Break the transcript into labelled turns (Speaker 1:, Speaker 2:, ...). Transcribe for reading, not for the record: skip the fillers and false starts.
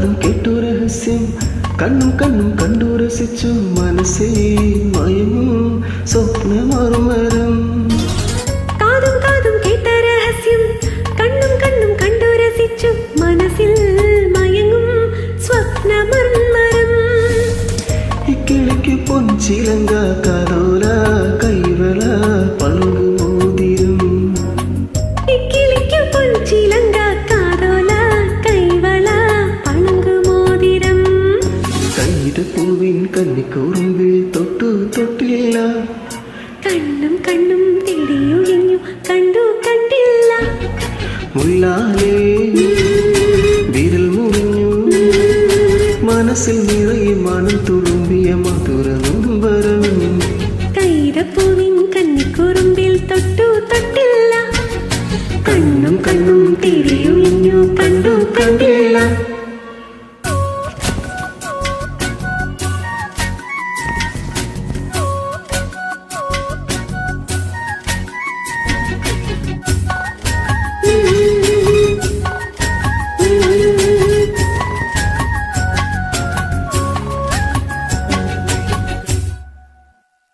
Speaker 1: കാതും കേട്ടു രഹസ്യം കണ്ണും കണ്ണും കണ്ടു രസിച്ചു മനസ്സേ മയങ്ങും സ്വപ്നമർമരം
Speaker 2: കാതും കാതും കേട്ട രഹസ്യം കണ്ണും കണ്ണും കണ്ടു രസിച്ചു മനസ്സിൽ മയങ്ങും സ്വപ്നമർമരം
Speaker 1: ഇക്കിളിക്ക് പൊൻചിലങ്ക കരോല കൈവള പളുങ്കുമോതിരം
Speaker 2: ഇക്കിളിക്ക് പൊൻചിലങ്ക കരോല കൈവള പളുങ്കുമോതിരം
Speaker 1: കൈതപ്പൂവിൻ കന്നിക്കൂറുമ്പിൽ തൊട്ടു തൊട്ടില്ല
Speaker 2: കണ്ണും കണ്ണും തേടിയൊഴിഞ്ഞു കണ്ടു കണ്ടില്ല
Speaker 1: മുല്ലാലേ വിരൽ മുറിഞ്ഞു മനസ്സിൽ നിറയെ മണം തുളുമ്പിയ മധുര നൊമ്പരം
Speaker 2: കൈതപ്പൂവിൻ കന്നിക്കുറുമ്പിൽ തൊട്ടു തൊട്ടില്ല
Speaker 1: കണ്ണും കണ്ണും തേടിയൊഴിഞ്ഞു കണ്ടു കണ്ടില്ല